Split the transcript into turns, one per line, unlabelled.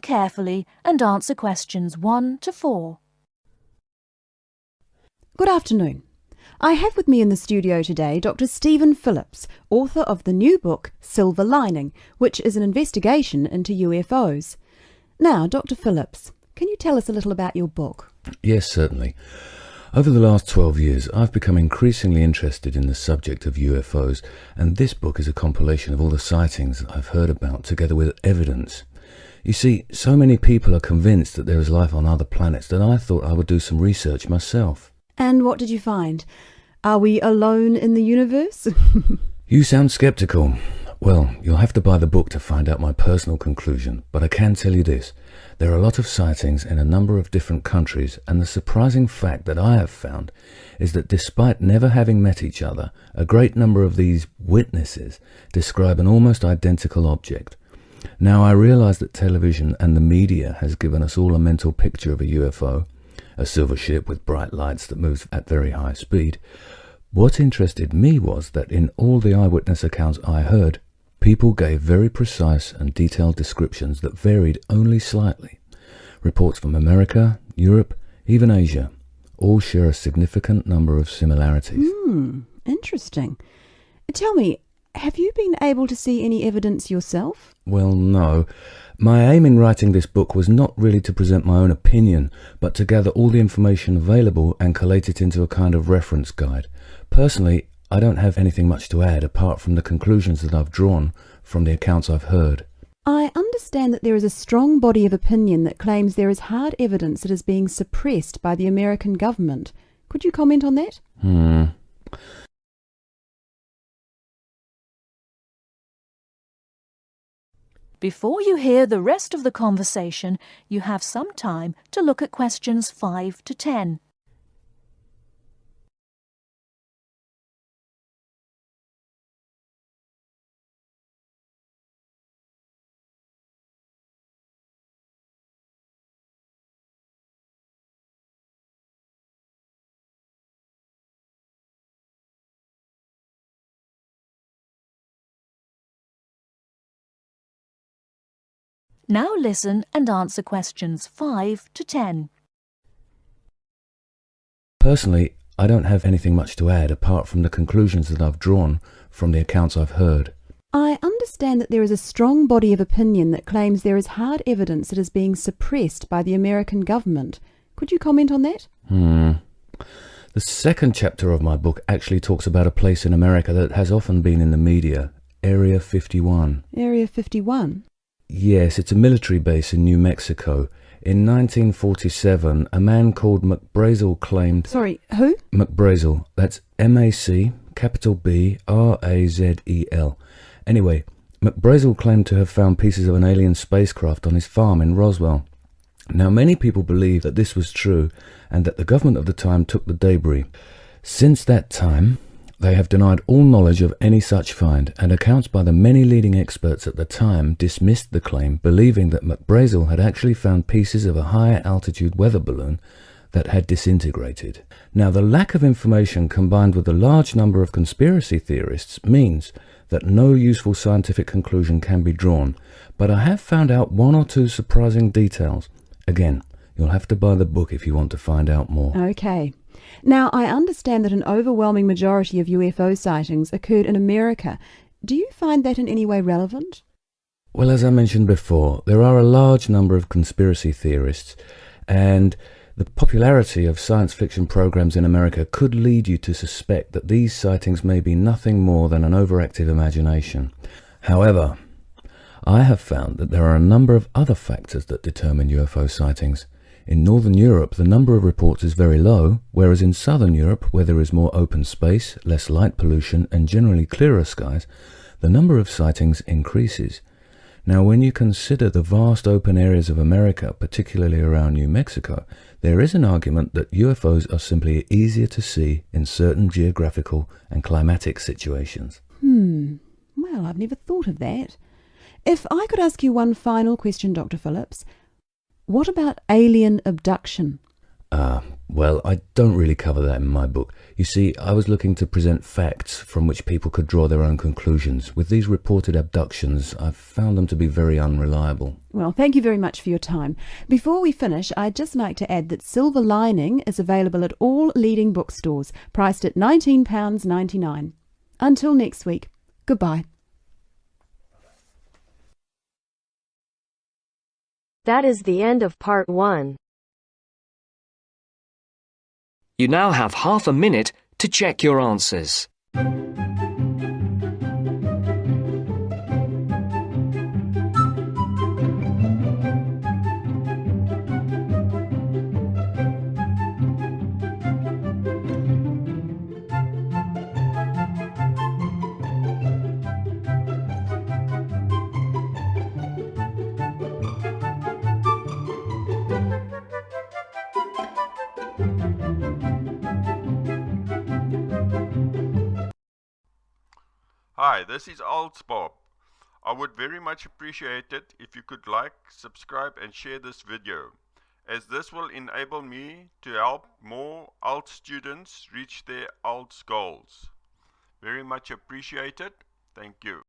carefully and answer questions 1 to 4.
Good afternoon. I have with me in the studio today Dr. Stephen Phillips, author of the new book Silver Lining, which is an investigation into UFOs. Now, Dr. Phillips, can you tell us a little about your book?
Yes, certainly. Over the last 12 years, I've become increasingly interested in the subject of UFOs, and this book is a compilation of all the sightings I've heard about, together with evidence. You see, so many people are convinced that there is life on other planets that I thought I would do some research myself.
And what did you find? Are we alone in the universe?
You sound sceptical. Well, you'll have to buy the book to find out my personal conclusion, but I can tell you this. There are a lot of sightings in a number of different countries, and the surprising fact that I have found is that despite never having met each other, a great number of these witnesses describe an almost identical object. Now, I realize that television and the media has given us all a mental picture of a UFO, a silver ship with bright lights that moves at very high speed. What interested me was that in all the eyewitness accounts I heard, people gave very precise and detailed descriptions that varied only slightly. Reports from America, Europe, even Asia, all share a significant number of similarities.
Interesting. Tell me, have you been able to see any evidence yourself?
Well, no. My aim in writing this book was not really to present my own opinion, but to gather all the information available and collate it into a kind of reference guide. Personally, I don't have anything much to add apart from the conclusions that I've drawn from the accounts I've heard.
I understand that there is a strong body of opinion that claims there is hard evidence that is being suppressed by the American government. Could you comment on that?
Before you hear the rest of the conversation, you have some time to look at questions 5 to 10. Now listen and answer questions 5 to 10.
Personally, I don't have anything much to add apart from the conclusions that I've drawn from the accounts I've heard.
I understand that there is a strong body of opinion that claims there is hard evidence that is being suppressed by the American government. Could you comment on that?
The second chapter of my book actually talks about a place in America that has often been in the media, Area 51.
Area 51?
Yes, it's a military base in New Mexico. In 1947, a man called McBrazel claimed...
Sorry, who?
McBrazel. That's M-A-C, capital B-R-A-Z-E-L. Anyway, McBrazel claimed to have found pieces of an alien spacecraft on his farm in Roswell. Now, many people believe that this was true and that the government of the time took the debris. Since that time, they have denied all knowledge of any such find, and accounts by the many leading experts at the time dismissed the claim, believing that McBrazel had actually found pieces of a higher altitude weather balloon that had disintegrated. Now, the lack of information combined with the large number of conspiracy theorists means that no useful scientific conclusion can be drawn, but I have found out one or two surprising details. Again, you'll have to buy the book if you want to find out more.
Okay. Now, I understand that an overwhelming majority of UFO sightings occurred in America. Do you find that in any way relevant?
Well, as I mentioned before, there are a large number of conspiracy theorists, and the popularity of science fiction programs in America could lead you to suspect that these sightings may be nothing more than an overactive imagination. However, I have found that there are a number of other factors that determine UFO sightings. In Northern Europe, the number of reports is very low, whereas in Southern Europe, where there is more open space, less light pollution, and generally clearer skies, the number of sightings increases. Now, when you consider the vast open areas of America, particularly around New Mexico, there is an argument that UFOs are simply easier to see in certain geographical and climatic situations.
Well, I've never thought of that. If I could ask you one final question, Dr. Phillips, what about alien abduction?
Well, I don't really cover that in my book. You see, I was looking to present facts from which people could draw their own conclusions. With these reported abductions, I've found them to be very unreliable.
Well, thank you very much for your time. Before we finish, I'd just like to add that Silver Lining is available at all leading bookstores, priced at £19.99. Until next week, goodbye.
That is the end of part 1.
You now have half a minute to check your answers.
Hi, this is IELTS Bob. I would very much appreciate it if you could like, subscribe and share this video, as this will enable me to help more IELTS students reach their IELTS goals. Very much appreciated. Thank you.